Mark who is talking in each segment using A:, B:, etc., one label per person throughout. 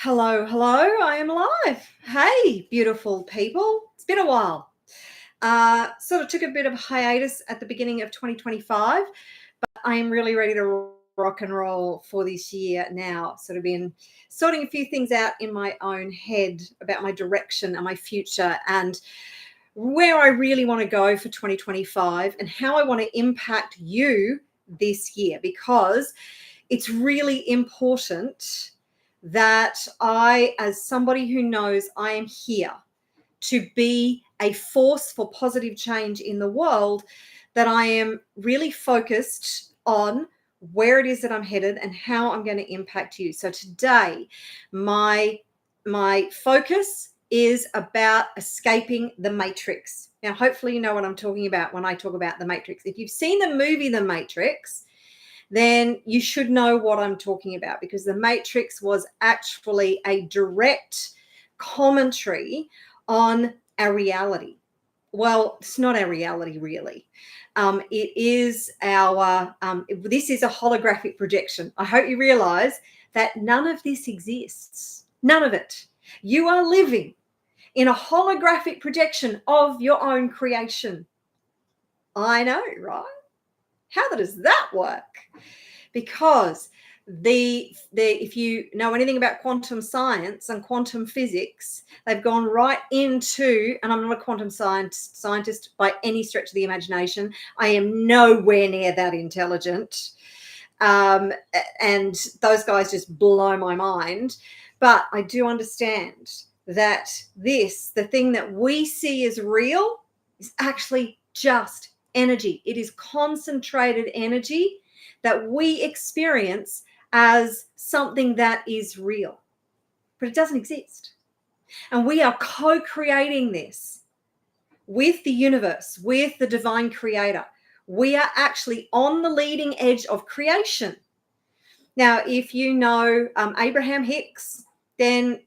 A: Hello, I am live. Hey, beautiful people. It's been a while. Sort of took a bit of a hiatus at the beginning of 2025, but I am really ready to rock and roll for this year now. Sort of been sorting a few things out in my own head about my direction and my future and where I really want to go for 2025 and how I want to impact you this year, because it's really important that I, as somebody who knows I am here to be a force for positive change in the world, that I am really focused on where it is that I'm headed and how I'm going to impact you. So today, my focus is about escaping the matrix. Now, hopefully you know what I'm talking about when I talk about the matrix. If you've seen the movie The Matrix, then you should know what I'm talking about, because The Matrix was actually a direct commentary on our reality. Well, it's not our reality, really. It is this is a holographic projection. I hope you realize that none of this exists. None of it. You are living in a holographic projection of your own creation. I know, right? How does that work? Because if you know anything about quantum science and quantum physics, they've gone right into, and I'm not a quantum scientist by any stretch of the imagination. I am nowhere near that intelligent. And those guys just blow my mind. But I do understand that the thing that we see as real, is actually just energy. It is concentrated energy that we experience as something that is real, but it doesn't exist. And we are co-creating this with the universe, with the divine creator. We are actually on the leading edge of creation. Now, if you know Abraham Hicks, then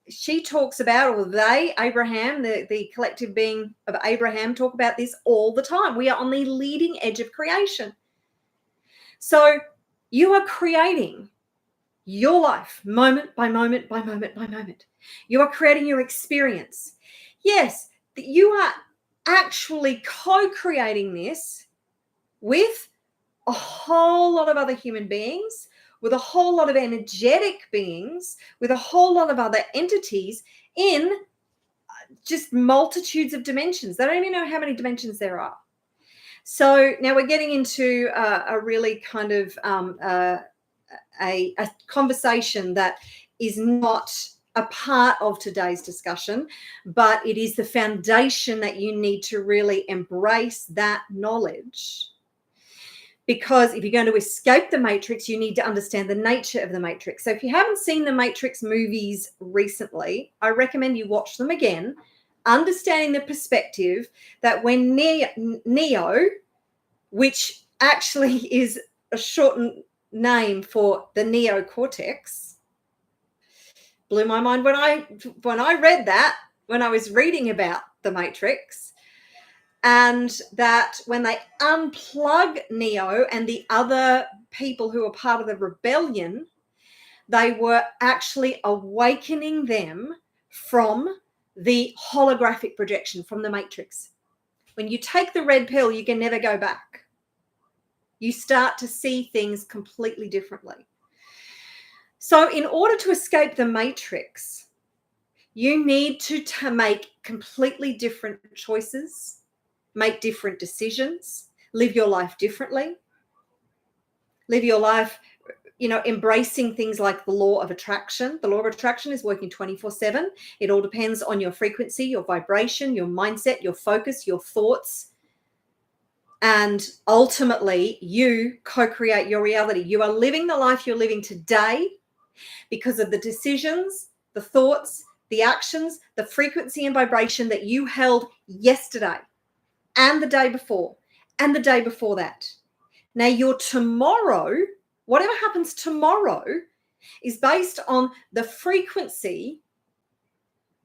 A: she talks about, or they, Abraham, the collective being of Abraham, talk about this all the time. We are on the leading edge of creation. So you are creating your life moment by moment by moment by moment. You are creating your experience. Yes, you are actually co-creating this with a whole lot of other human beings, with a whole lot of energetic beings, with a whole lot of other entities in just multitudes of dimensions. They don't even know how many dimensions there are. So now we're getting into a really kind of a conversation that is not a part of today's discussion, but it is the foundation that you need to really embrace that knowledge. Because if you're going to escape the matrix, you need to understand the nature of the matrix. So if you haven't seen the Matrix movies recently, I recommend you watch them again, understanding the perspective that when Neo, which actually is a shortened name for the neocortex, blew my mind when I read that, when I was reading about the Matrix. And that when they unplug Neo and the other people who were part of the rebellion, they were actually awakening them from the holographic projection, from the Matrix. When you take the red pill, you can never go back. You start to see things completely differently. So in order to escape the Matrix, you need to make completely different choices, make different decisions, live your life differently, live your life, embracing things like the law of attraction. The law of attraction is working 24/7. It all depends on your frequency, your vibration, your mindset, your focus, your thoughts. And ultimately, you co-create your reality. You are living the life you're living today because of the decisions, the thoughts, the actions, the frequency and vibration that you held yesterday and the day before and the day before that. Now, your tomorrow, whatever happens tomorrow, is based on the frequency,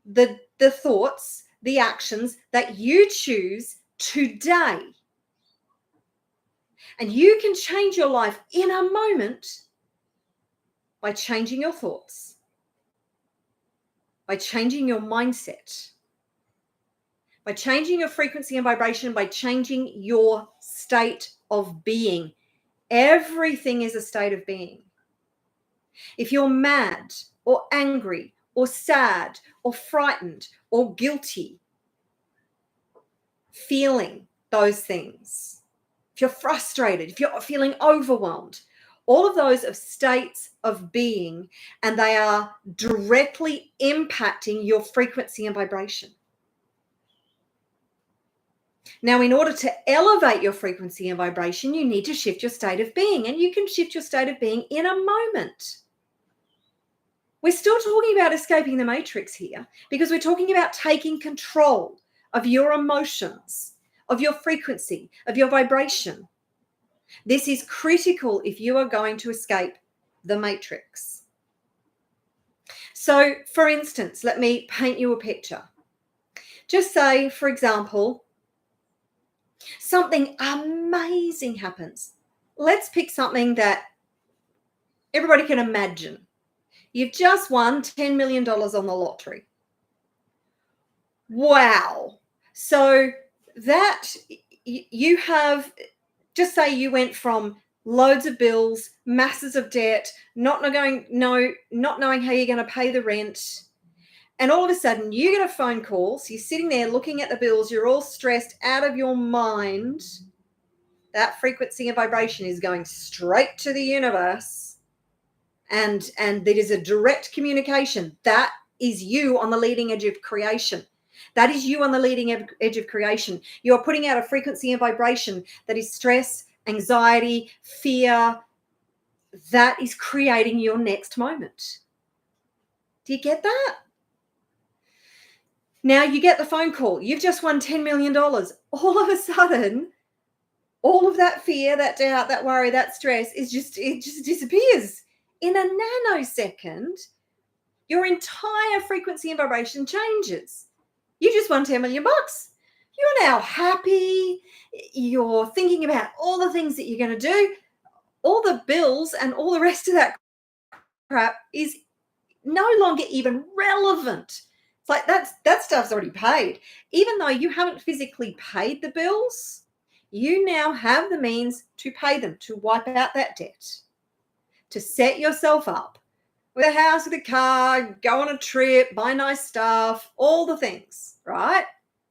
A: the thoughts, the actions that you choose today. And you can change your life in a moment by changing your thoughts, by changing your mindset, by changing your frequency and vibration, by changing your state of being. Everything is a state of being. If you're mad or angry or sad or frightened or guilty, feeling those things, if you're frustrated, if you're feeling overwhelmed, all of those are states of being, and they are directly impacting your frequency and vibration. Now, in order to elevate your frequency and vibration, you need to shift your state of being, and you can shift your state of being in a moment. We're still talking about escaping the matrix here, because we're talking about taking control of your emotions, of your frequency, of your vibration. This is critical if you are going to escape the matrix. So, for instance, let me paint you a picture. Just say, for example, something amazing happens. Let's pick something that everybody can imagine. You've just won $10 million on the lottery. Wow. So that you have, just say you went from loads of bills, masses of debt, not knowing how you're going to pay the rent, and all of a sudden you get a phone call. So you're sitting there looking at the bills, you're all stressed out of your mind. That frequency and vibration is going straight to the universe, and it is a direct communication. That is you on the leading edge of creation. That is you on the leading edge of creation. You're putting out a frequency and vibration that is stress, anxiety, fear. That is creating your next moment. Do you get that? Now you get the phone call. You've just won $10 million. All of a sudden, all of that fear, that doubt, that worry, that stress it just disappears. In a nanosecond, your entire frequency and vibration changes. You just won $10 million. You're now happy. You're thinking about all the things that you're going to do. All the bills and all the rest of that crap is no longer even relevant. It's like that stuff's already paid. Even though you haven't physically paid the bills, you now have the means to pay them, to wipe out that debt, to set yourself up with a house, with a car, go on a trip, buy nice stuff, all the things, right?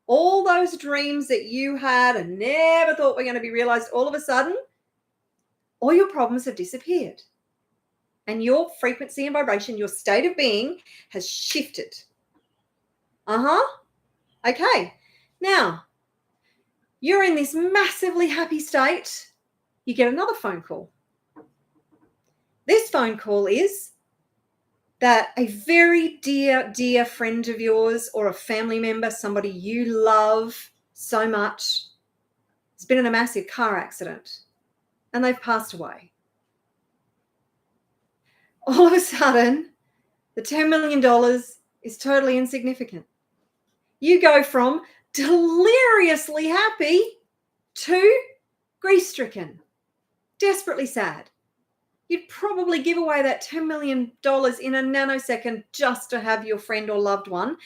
A: All those dreams that you had and never thought were going to be realized, all of a sudden, all your problems have disappeared. And your frequency and vibration, your state of being has shifted. Okay. Now, you're in this massively happy state. You get another phone call. This phone call is that a very dear friend of yours or a family member, somebody you love so much, has been in a massive car accident and they've passed away. All of a sudden, the $10 million is totally insignificant. You go from deliriously happy to grief-stricken, desperately sad. You'd probably give away that $10 million in a nanosecond just to have your friend or loved one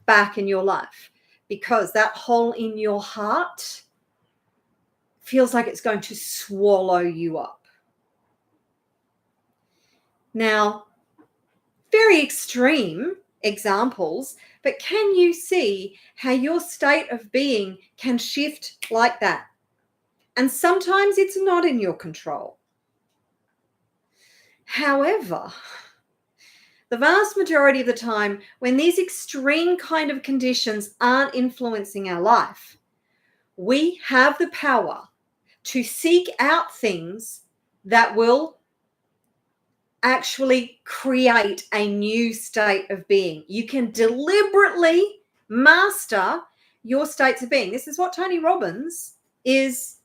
A: back in your life, because that hole in your heart feels like it's going to swallow you up. Now, very extreme examples, but can you see how your state of being can shift like that? And sometimes it's not in your control. However, the vast majority of the time, when these extreme kind of conditions aren't influencing our life, we have the power to seek out things that will actually create a new state of being. You can deliberately master your states of being. This is what Tony Robbins is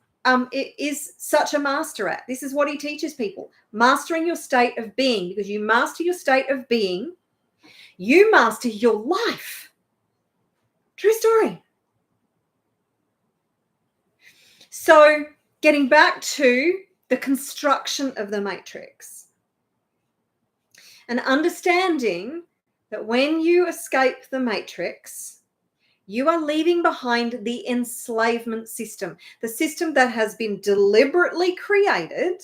A: such a master at. This is what he teaches people. Mastering your state of being, because you master your state of being, you master your life. True story. So getting back to the construction of the matrix and understanding that when you escape the matrix, you are leaving behind the enslavement system, the system that has been deliberately created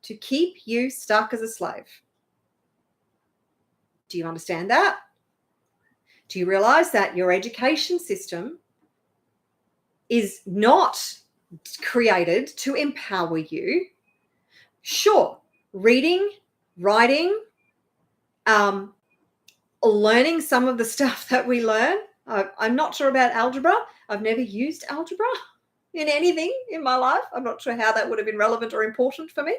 A: to keep you stuck as a slave. Do you understand that? Do you realize that your education system is not created to empower you? Sure, reading, writing, learning some of the stuff that we learn. I'm not sure about algebra. I've never used algebra in anything in my life. I'm not sure how that would have been relevant or important for me.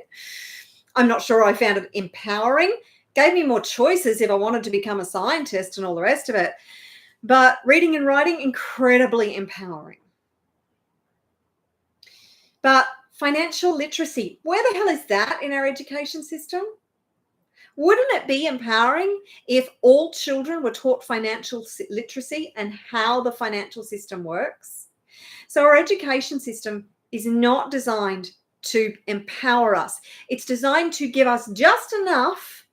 A: I'm not sure I found it empowering. Gave me more choices if I wanted to become a scientist and all the rest of it. But reading and writing, incredibly empowering. But financial literacy, where the hell is that in our education system? Wouldn't it be empowering if all children were taught financial literacy and how the financial system works? So our education system is not designed to empower us. It's designed to give us just enough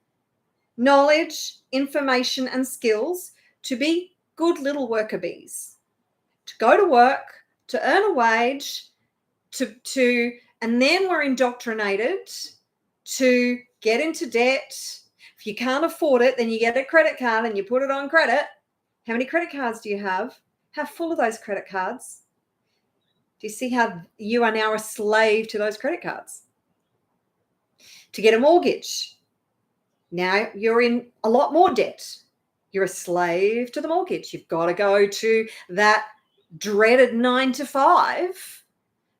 A: knowledge, information, and skills to be good little worker bees, to go to work, to earn a wage, and then we're indoctrinated to get into debt. If you can't afford it, then you get a credit card and you put it on credit. How many credit cards do you have? How full are those credit cards? Do you see how you are now a slave to those credit cards? To get a mortgage, now you're in a lot more debt. You're a slave to the mortgage. You've got to go to that dreaded 9 to 5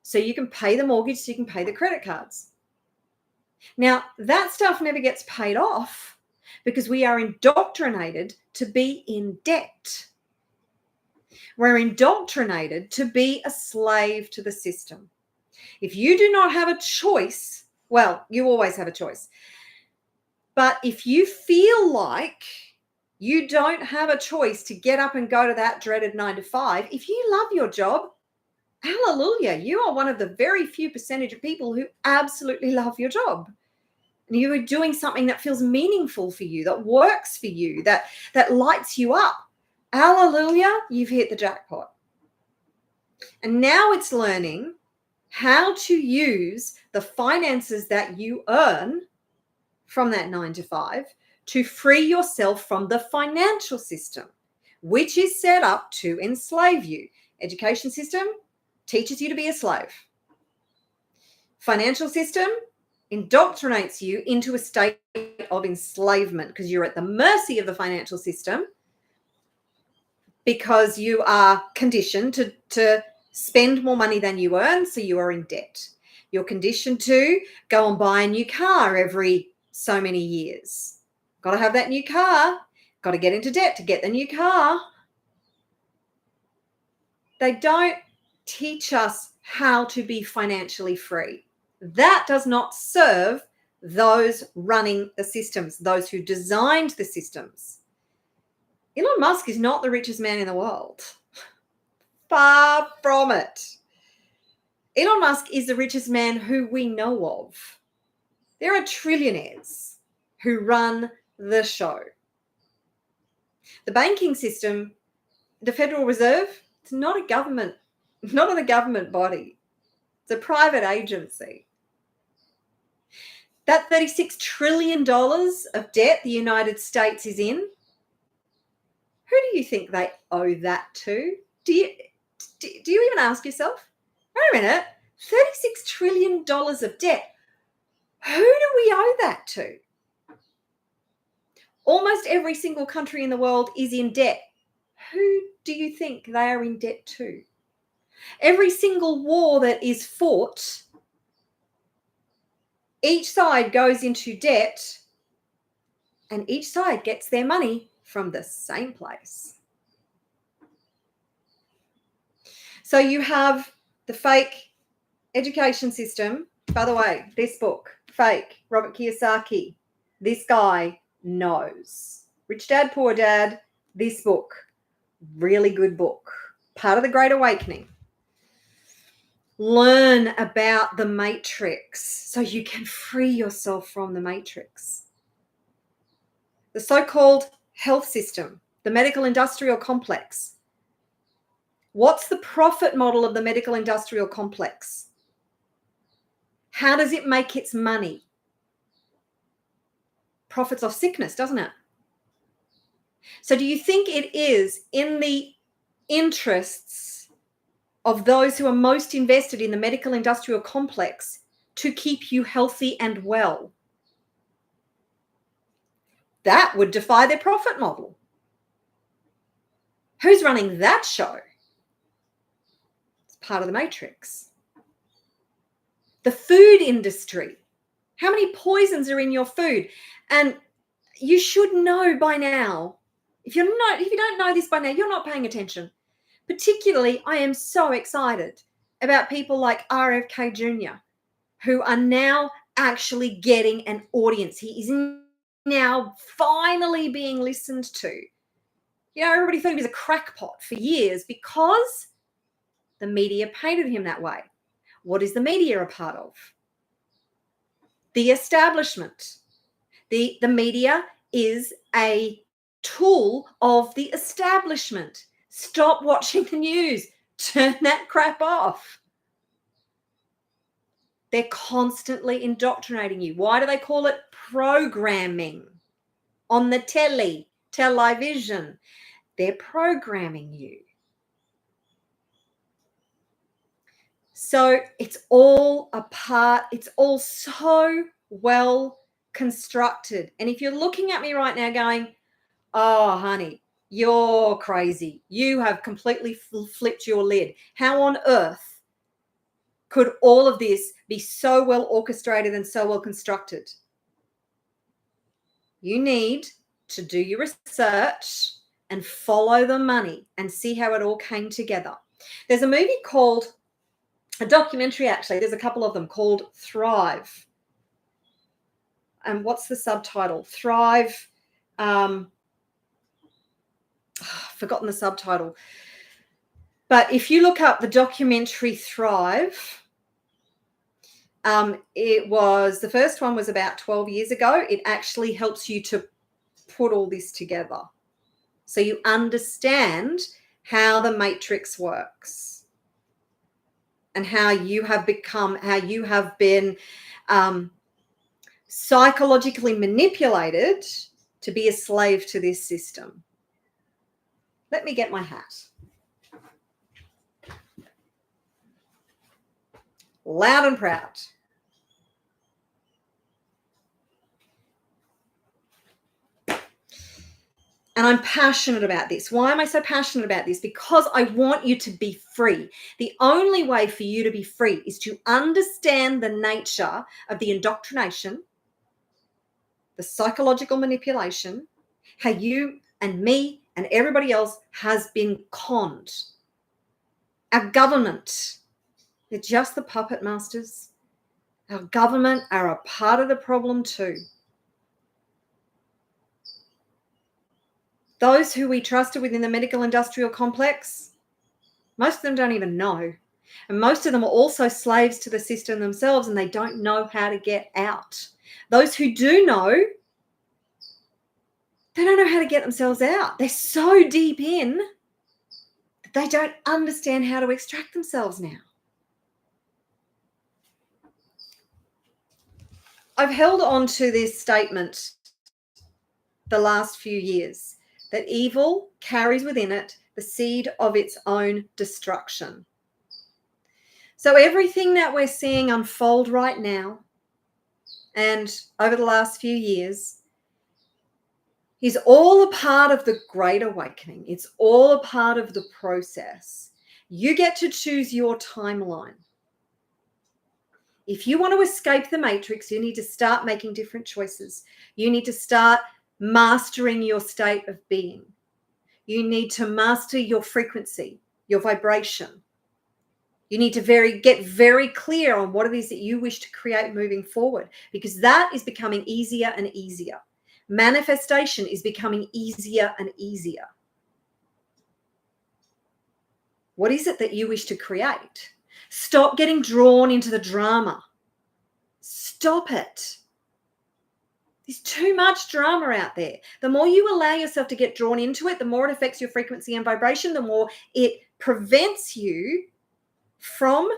A: so you can pay the mortgage, so you can pay the credit cards. Now, that stuff never gets paid off because we are indoctrinated to be in debt. We're indoctrinated to be a slave to the system. If you do not have a choice, well, you always have a choice. But if you feel like you don't have a choice to get up and go to that dreaded 9 to 5, if you love your job, hallelujah, you are one of the very few percentage of people who absolutely love your job. And you are doing something that feels meaningful for you, that works for you, that lights you up. Hallelujah, you've hit the jackpot. And now it's learning how to use the finances that you earn from that 9 to 5 to free yourself from the financial system, which is set up to enslave you. Education system teaches you to be a slave. Financial system indoctrinates you into a state of enslavement because you're at the mercy of the financial system because you are conditioned to spend more money than you earn, so you are in debt. You're conditioned to go and buy a new car every so many years. Got to have that new car. Got to get into debt to get the new car. They don't teach us how to be financially free. That does not serve those running the systems, those who designed the systems. Elon Musk is not the richest man in the world. Far from it. Elon Musk is the richest man who we know of. There are trillionaires who run the show. The banking system, the Federal Reserve, it's not a government, not a government body. It's a private agency. That $36 trillion of debt the United States is in, who do you think they owe that to? Do you even ask yourself, wait a minute, $36 trillion of debt, who do we owe that to? Almost every single country in the world is in debt. Who do you think they are in debt to? Every single war that is fought, each side goes into debt and each side gets their money from the same place. So you have the fake education system. By the way, this book, Fake, Robert Kiyosaki, this guy knows. Rich Dad, Poor Dad, this book, really good book, part of the Great Awakening. Learn about the matrix so you can free yourself from the matrix. The so-called health system, the medical industrial complex. What's the profit model of the medical industrial complex? How does it make its money? Profits off sickness, doesn't it? So do you think it is in the interests of those who are most invested in the medical industrial complex to keep you healthy and well? That would defy their profit model. Who's running that show? It's part of the matrix. The food industry. How many poisons are in your food? And you should know by now. If you don't know this by now, you're not paying attention. Particularly, I am so excited about people like RFK Jr., who are now actually getting an audience. He is now finally being listened to. You know, everybody thought he was a crackpot for years because the media painted him that way. What is the media a part of? The establishment. The media is a tool of the establishment. Stop watching the news. Turn that crap off. They're constantly indoctrinating you. Why do they call it programming? On the television. They're programming you. So it's all a part. It's all so well constructed. And if you're looking at me right now going, oh, honey, you're crazy. You have completely flipped your lid. How on earth could all of this be so well orchestrated and so well constructed? You need to do your research and follow the money and see how it all came together. There's a movie called, a documentary actually, there's a couple of them called Thrive. And what's the subtitle? Thrive. Forgotten the subtitle. But if you look up the documentary Thrive, the first one was about 12 years ago. It actually helps you to put all this together so you understand how the matrix works and how you have been psychologically manipulated to be a slave to this system. Let me get my hat. Loud and proud. And I'm passionate about this. Why am I so passionate about this? Because I want you to be free. The only way for you to be free is to understand the nature of the indoctrination, the psychological manipulation, how you and me and everybody else has been conned. Our government, they're just the puppet masters. Our government are a part of the problem too. Those who we trusted within the medical industrial complex, most of them don't even know. And most of them are also slaves to the system themselves and they don't know how to get out. Those who do know, they don't know how to get themselves out. They're so deep in that they don't understand how to extract themselves now. I've held on to this statement the last few years, that evil carries within it the seed of its own destruction. So everything that we're seeing unfold right now and over the last few years is all a part of the Great Awakening. It's all a part of the process. You get to choose your timeline. If you want to escape the matrix, you need to start making different choices. You need to start mastering your state of being. You need to master your frequency, your vibration. You need to get very clear on what it is that you wish to create moving forward, because that is becoming easier and easier. Manifestation is becoming easier and easier. What is it that you wish to create? Stop getting drawn into the drama. Stop it. There's too much drama out there. The more you allow yourself to get drawn into it, the more it affects your frequency and vibration, the more it prevents you from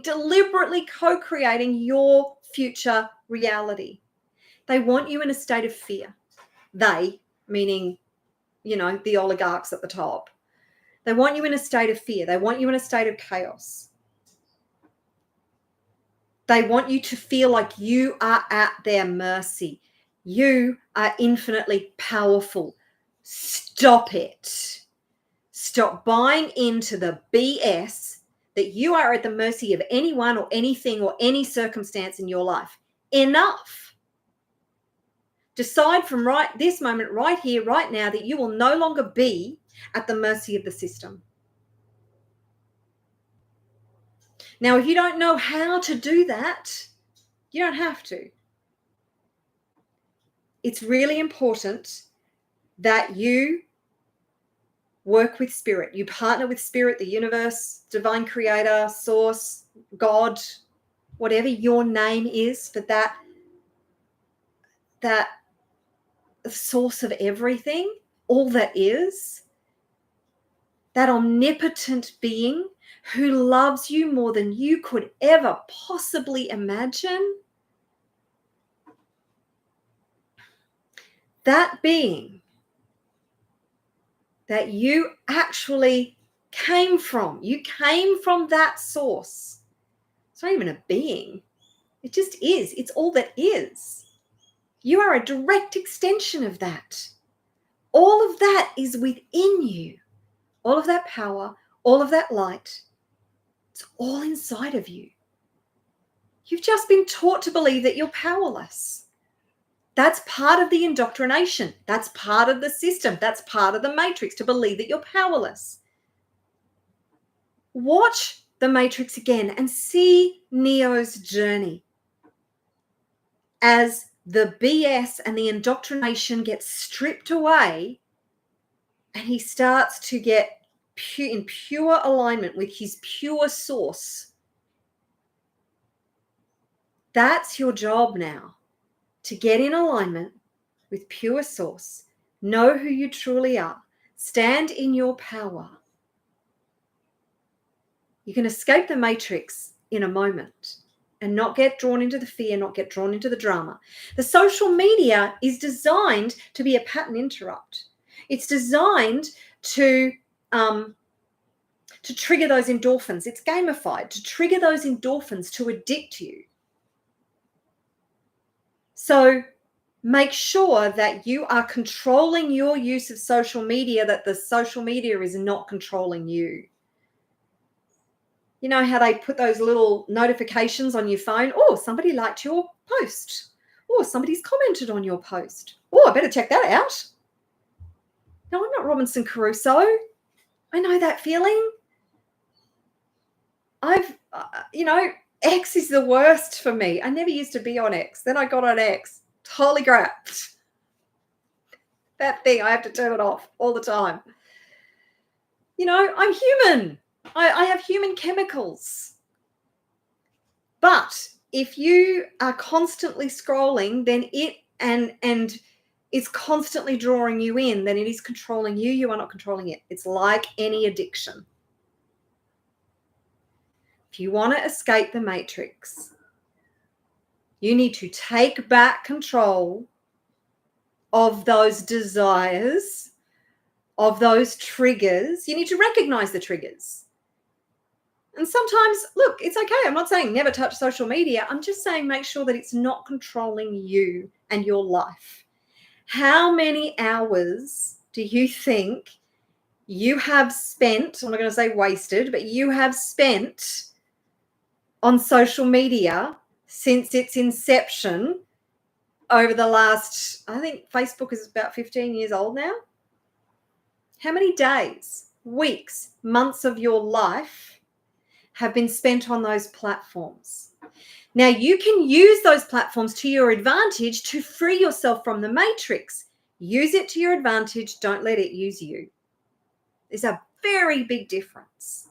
A: deliberately co-creating your future reality. They want you in a state of fear. They, meaning, the oligarchs at the top. They want you in a state of fear. They want you in a state of chaos. They want you to feel like you are at their mercy. You are infinitely powerful. Stop it. Stop buying into the BS that you are at the mercy of anyone or anything or any circumstance in your life. Enough. Decide from this moment, right here, right now, that you will no longer be at the mercy of the system. Now, if you don't know how to do that, you don't have to. It's really important that you work with spirit. You partner with spirit, the universe, divine creator, source, God, whatever your name is for that source of everything, all that is, that omnipotent being who loves you more than you could ever possibly imagine. That being that you actually came from. You came from that source. It's not even a being. It just is. It's all that is. You are a direct extension of that. All of that is within you. All of that power, all of that light, it's all inside of you. You've just been taught to believe that you're powerless. That's part of the indoctrination. That's part of the system. That's part of the matrix, to believe that you're powerless. Watch the Matrix again and see Neo's journey as the BS and the indoctrination gets stripped away and he starts to get in pure alignment with his pure source. That's your job now, to get in alignment with pure source. Know who you truly are. Stand in your power. You can escape the matrix in a moment and not get drawn into the fear, not get drawn into the drama. The social media is designed to be a pattern interrupt. It's designed to trigger those endorphins. It's gamified to trigger those endorphins, to addict you. So make sure that you are controlling your use of social media, that the social media is not controlling you. You know how they put those little notifications on your phone? Oh, somebody liked your post. Oh, somebody's commented on your post. Oh, I better check that out. No, I'm not Robinson Crusoe. I know that feeling. X is the worst for me. I never used to be on X. Then I got on X. Holy crap. That thing, I have to turn it off all the time. I'm human. I have human chemicals. But if you are constantly scrolling, then it and it's constantly drawing you in, then it is controlling you. You are not controlling it. It's like any addiction. If you want to escape the matrix, you need to take back control of those desires, of those triggers. You need to recognize the triggers. And sometimes, look, it's okay. I'm not saying never touch social media. I'm just saying make sure that it's not controlling you and your life. How many hours do you think you have spent, I'm not going to say wasted, but you have spent on social media since its inception over the last, I think Facebook is about 15 years old now? How many days, weeks, months of your life have been spent on those platforms? Now, you can use those platforms to your advantage to free yourself from the matrix. Use it to your advantage. Don't let it use you. There's a very big difference.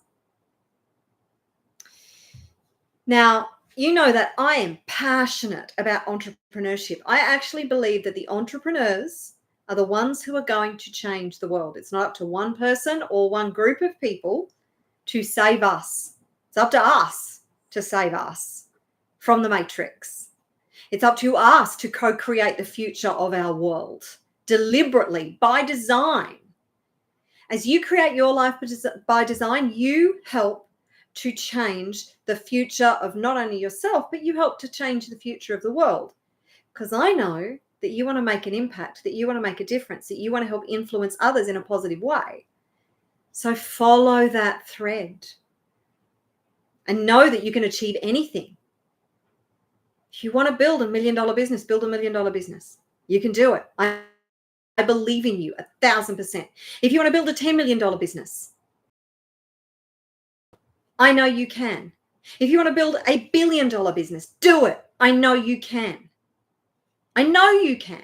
A: Now, you know that I am passionate about entrepreneurship. I actually believe that the entrepreneurs are the ones who are going to change the world. It's not up to one person or one group of people to save us. It's up to us to save us from the matrix. It's up to us to co-create the future of our world deliberately, by design. As you create your life by design, you help to change the future of not only yourself, but you help to change the future of the world. Because I know that you want to make an impact, that you want to make a difference, that you want to help influence others in a positive way. So follow that thread and know that you can achieve anything. If you want to build $1 million business, build $1 million business. You can do it. I believe in you 1,000%. If you want to build a $10 million business, I know you can. If you want to build a $1 billion business, do it. I know you can. I know you can.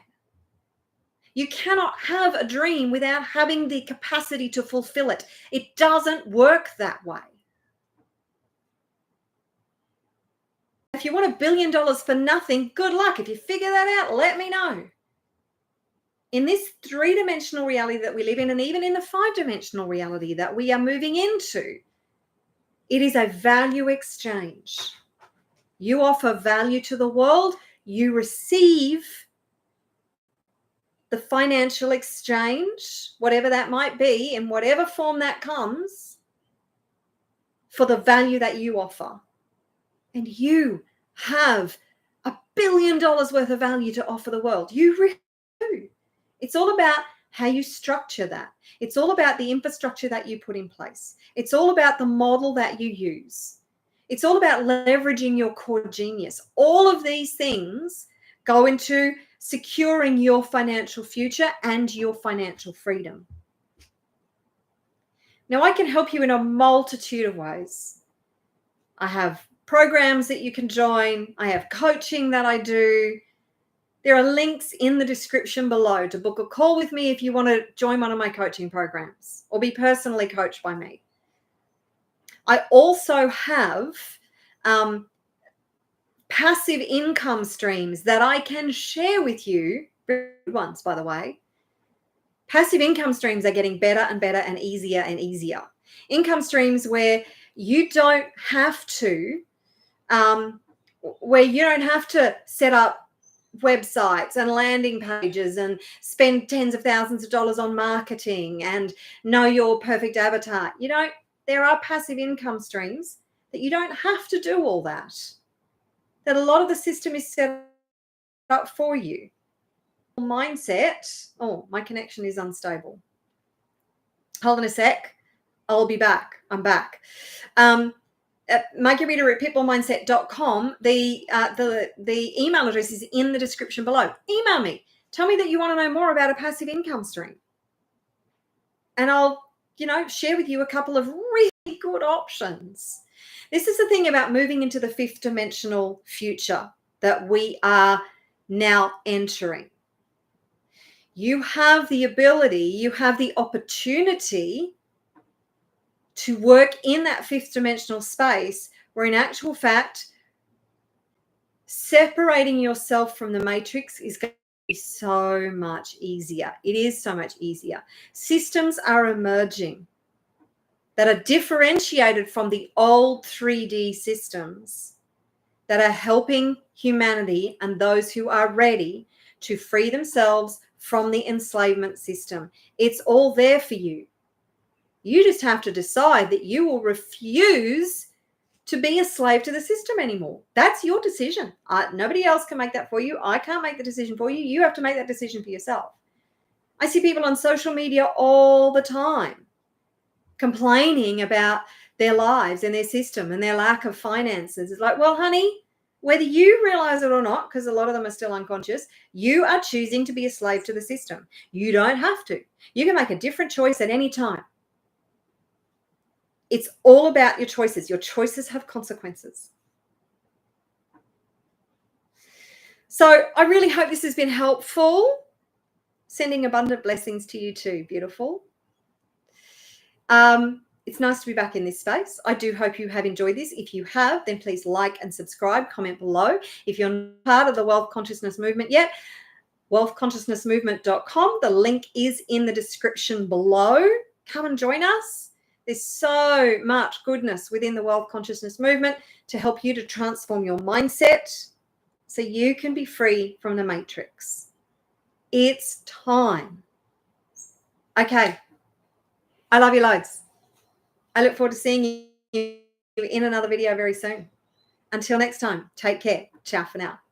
A: You cannot have a dream without having the capacity to fulfill it. It doesn't work that way. If you want $1 billion for nothing, good luck. If you figure that out, let me know. In this 3-dimensional reality that we live in, and even in the 5-dimensional reality that we are moving into, it is a value exchange. You offer value to the world, you receive the financial exchange, whatever that might be, in whatever form that comes, for the value that you offer. And you have $1 billion worth of value to offer the world. You really do. It's all about how you structure that. It's all about the infrastructure that you put in place. It's all about the model that you use. It's all about leveraging your core genius. All of these things go into securing your financial future and your financial freedom. Now, I can help you in a multitude of ways. I have programs that you can join. I have coaching that I do. There are links in the description below to book a call with me if you want to join one of my coaching programs or be personally coached by me. I also have passive income streams that I can share with you. Good ones, by the way. Passive income streams are getting better and better and easier and easier. Income streams where you don't have to, set up websites and landing pages and spend tens of thousands of dollars on marketing and know your perfect avatar. There are passive income streams that you don't have to do all that a lot of the system is set up for you. Mindset. Oh, my connection is unstable. Hold on a sec. I'll be back. I'm back. Marguerita at pitbullmindset.com. The email address is in the description below. Email me. Tell me that you want to know more about a passive income stream. And I'll, share with you a couple of really good options. This is the thing about moving into the 5th dimensional future that we are now entering. You have the ability, you have the opportunity to work in that 5th dimensional space where in actual fact, separating yourself from the matrix is going to be so much easier. It is so much easier. Systems are emerging that are differentiated from the old 3D systems that are helping humanity and those who are ready to free themselves from the enslavement system. It's all there for you. You just have to decide that you will refuse to be a slave to the system anymore. That's your decision. Nobody else can make that for you. I can't make the decision for you. You have to make that decision for yourself. I see people on social media all the time complaining about their lives and their system and their lack of finances. It's like, well, honey, whether you realize it or not, because a lot of them are still unconscious, you are choosing to be a slave to the system. You don't have to. You can make a different choice at any time. It's all about your choices. Your choices have consequences. So I really hope this has been helpful. Sending abundant blessings to you too, beautiful. It's nice to be back in this space. I do hope you have enjoyed this. If you have, then please like and subscribe, comment below. If you're not part of the Wealth Consciousness Movement yet, wealthconsciousnessmovement.com. The link is in the description below. Come and join us. There's so much goodness within the Wealth Consciousness Movement to help you to transform your mindset so you can be free from the matrix. It's time. Okay. I love you loads. I look forward to seeing you in another video very soon. Until next time, take care. Ciao for now.